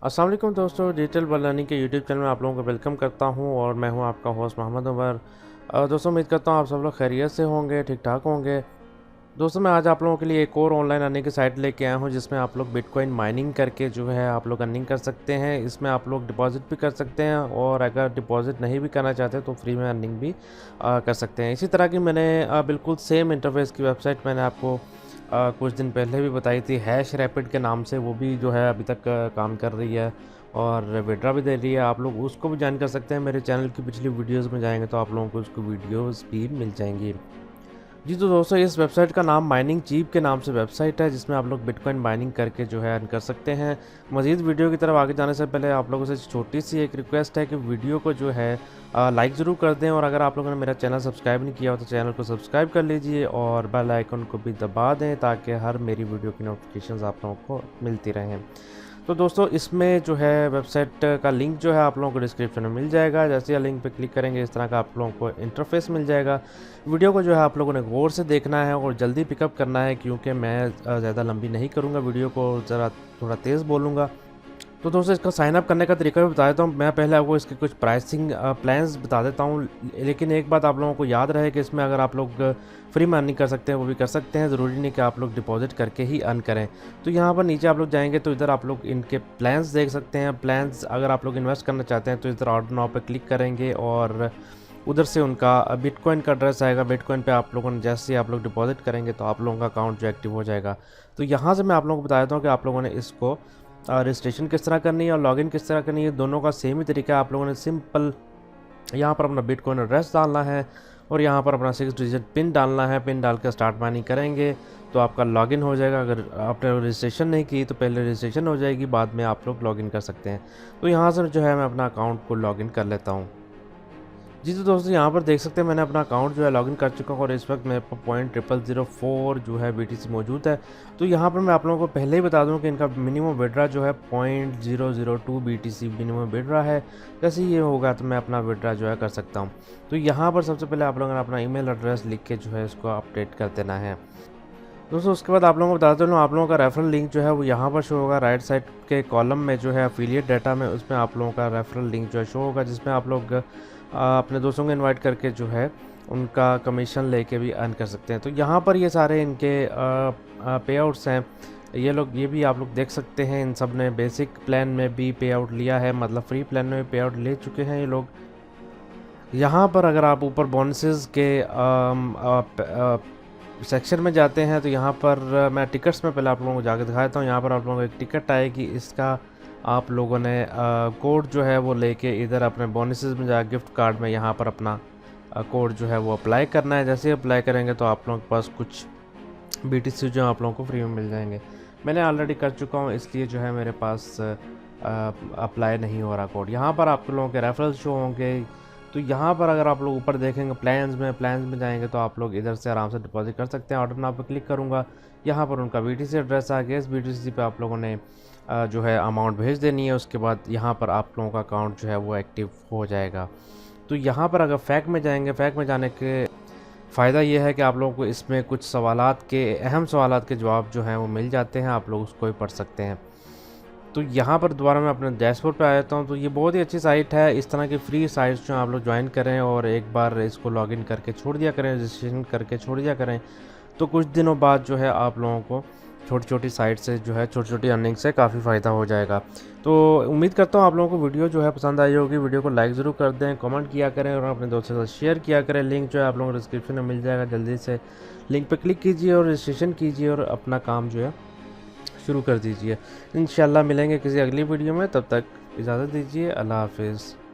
अस्सलाम वालेकुम दोस्तों, डिजिटल वर्ल्ड लर्निंग के यूट्यूब चैनल में आप लोगों को वेलकम करता हूं और मैं हूं आपका होस्ट मोहम्मद उमर। दोस्तों उम्मीद करता हूं आप सब लोग खैरियत से होंगे, ठीक ठाक होंगे। दोस्तों मैं आज आप लोगों के लिए एक और ऑनलाइन अर्निंग की साइट लेके आया हूं जिसमें आप लोग बिटकॉइन माइनिंग करके जो है आप लोग अर्निंग कर सकते हैं। इसमें आप लोग डिपॉजिट भी कर सकते हैं और अगर डिपॉजिट नहीं भी करना चाहते तो फ्री में अर्निंग भी कर सकते हैं। इसी तरह की मैंने बिल्कुल सेम इंटरफेस की वेबसाइट मैंने आपको कुछ दिन पहले भी बताई थी, हैश रैपिड के नाम से। वो भी जो है अभी तक काम कर रही है और विड्रा भी दे रही है। आप लोग उसको भी ज्वाइन कर सकते हैं। मेरे चैनल की पिछली वीडियोस में जाएंगे तो आप लोगों को उसकी वीडियोस भी मिल जाएंगी। जी तो दोस्तों इस वेबसाइट का नाम माइनिंग चीप के नाम से वेबसाइट है जिसमें आप लोग बिटकॉइन माइनिंग करके जो है अर्न कर सकते हैं। मज़ीद वीडियो की तरफ आगे जाने से पहले आप लोगों से छोटी सी एक रिक्वेस्ट है कि वीडियो को जो है लाइक ज़रूर कर दें, और अगर आप लोगों ने मेरा चैनल सब्सक्राइब नहीं किया हो तो चैनल को सब्सक्राइब कर लीजिए और बेल आइकन को भी दबा दें ताकि हर मेरी वीडियो की नोटिफिकेशंस आप लोगों को मिलती रहें। तो दोस्तों इसमें जो है वेबसाइट का लिंक जो है आप लोगों को डिस्क्रिप्शन में मिल जाएगा। जैसे ही लिंक पे क्लिक करेंगे इस तरह का आप लोगों को इंटरफेस मिल जाएगा। वीडियो को जो है आप लोगों ने गौर से देखना है और जल्दी पिकअप करना है क्योंकि मैं ज़्यादा लंबी नहीं करूँगा, वीडियो को ज़रा थोड़ा तेज़ बोलूँगा। तो दोस्तों इसका साइन अप करने का तरीका भी बता देता हूँ। मैं पहले आपको इसके कुछ प्राइसिंग प्लान्स बता देता हूँ, लेकिन एक बात आप लोगों को याद रहे कि इसमें अगर आप लोग फ्री में अर्निंग कर सकते हैं वो भी कर सकते हैं, ज़रूरी नहीं कि आप लोग डिपॉजिट करके ही अर्न करें। तो यहाँ पर नीचे आप लोग जाएंगे तो इधर आप लोग इनके प्लान्स देख सकते हैं। प्लान्स अगर आप लोग इन्वेस्ट करना चाहते हैं तो इधर ऑर्डर नाउ पर क्लिक करेंगे और उधर से उनका बिटकॉइन का एड्रेस आएगा। बिटकॉइन पे आप लोगों ने जैसे ही आप लोग डिपॉजिट करेंगे तो आप लोगों का अकाउंट जो एक्टिव हो जाएगा। तो यहाँ से मैं आप लोगों को बता देता हूँ कि आप लोगों ने इसको रजिस्ट्रेशन किस तरह करनी है और लॉगिन किस तरह करनी है। दोनों का सेम ही तरीका है। आप लोगों ने सिंपल यहाँ पर अपना बिटकॉइन एड्रेस डालना है और यहाँ पर अपना 6 डिजिट पिन डालना है। पिन डाल कर स्टार्ट माइनिंग करेंगे तो आपका लॉगिन हो जाएगा। अगर आपने रजिस्ट्रेशन नहीं की तो पहले रजिस्ट्रेशन हो जाएगी, बाद में आप लोग लॉगिन कर सकते हैं। तो यहाँ से जो है मैं अपना अकाउंट को लॉगिन कर लेता हूँ। जी तो दोस्तों यहाँ पर देख सकते हैं मैंने अपना अकाउंट जो है लॉगिन कर चुका हूँ और इस वक्त मेरे पर 0.0004 जो है BTC मौजूद है। तो यहाँ पर मैं आप लोगों को पहले ही बता दूँ कि इनका मिनिमम विड्रा जो है 0.002 BTC मिनिमम विड्रा है। जैसे ये होगा तो मैं अपना विड्रा जो है कर सकता हूँ। तो यहाँ पर सबसे पहले आप लोगों ने अपना ईमेल एड्रेस लिख के जो है इसको अपडेट कर देना है। दोस्तों उसके बाद आप लोगों को बताते चलूँ, आप लोगों का रेफरल लिंक जो है वो यहाँ पर शो होगा। राइट साइड के कॉलम में जो है एफिलिएट डाटा में, उसमें आप लोगों का रेफरल लिंक जो है शो होगा, जिसमें आप लोग अपने दोस्तों को इनवाइट करके जो है उनका कमीशन लेके भी अर्न कर सकते हैं। तो यहाँ पर ये सारे इनके पे आउट्स हैं। ये भी आप लोग देख सकते हैं। इन सब ने बेसिक प्लान में भी पे आउट लिया है, मतलब फ्री प्लान में भी पे आउट ले चुके हैं ये लोग। यहाँ पर अगर आप ऊपर बोनसेस के सेक्शन में जाते हैं तो यहाँ पर मैं टिकट्स में पहले आप लोगों को जाकर दिखाता हूँ। यहाँ पर आप लोगों को एक टिकट आएगी, इसका आप लोगों ने कोड जो है वो लेके इधर अपने बोनसेस में जाकर गिफ्ट कार्ड में यहाँ पर अपना कोड जो है वो अप्लाई करना है। जैसे ही अप्लाई करेंगे तो आप लोगों के पास कुछ BTC जो आप लोगों को फ्री में मिल जाएंगे। मैंने ऑलरेडी कर चुका हूँ इसलिए जो है मेरे पास अप्लाई नहीं हो रहा कोड। यहाँ पर आप लोगों के रेफरल शो होंगे। तो यहाँ पर अगर आप लोग ऊपर देखेंगे प्लान्स में जाएंगे तो आप लोग इधर से आराम से डिपॉजिट कर सकते हैं। ऑर्डर नाउ पे क्लिक करूँगा, यहाँ पर उनका BTC एड्रेस आ गया। इस BTC पे आप लोगों ने जो है अमाउंट भेज देनी है। उसके बाद यहाँ पर आप लोगों का अकाउंट जो है वो एक्टिव हो जाएगा। तो यहाँ पर अगर फैक में जाएंगे, फैक में जाने के फ़ायदा ये है कि आप लोगों को इसमें कुछ अहम सवालात के जवाब जो हैं वो मिल जाते हैं, आप लोग उसको भी पढ़ सकते हैं। तो यहाँ पर दोबारा मैं अपने डैशबोर्ड पे आ जाता हूँ। तो ये बहुत ही अच्छी साइट है। इस तरह की फ्री साइट्स जो आप लोग ज्वाइन करें और एक बार इसको लॉगिन करके छोड़ दिया करें, रजिस्ट्रेशन करके छोड़ दिया करें, तो कुछ दिनों बाद जो है आप लोगों को छोटी छोटी साइट से जो है छोटी छोटी अर्निंग से काफ़ी फ़ायदा हो जाएगा। तो उम्मीद करता हूँ आप लोगों को वीडियो जो है पसंद आई होगी। वीडियो को लाइक ज़रूर कर दें, कमेंट किया करें और अपने दोस्तों के साथ शेयर किया करें। लिंक जो है आप लोगों को डिस्क्रिप्शन में मिल जाएगा। जल्दी से लिंक पर क्लिक कीजिए और रजिस्ट्रेशन कीजिए और अपना काम जो है शुरू कर दीजिए। इंशाल्लाह मिलेंगे किसी अगली वीडियो में, तब तक इजाज़त दीजिए। अल्लाह हाफिज़।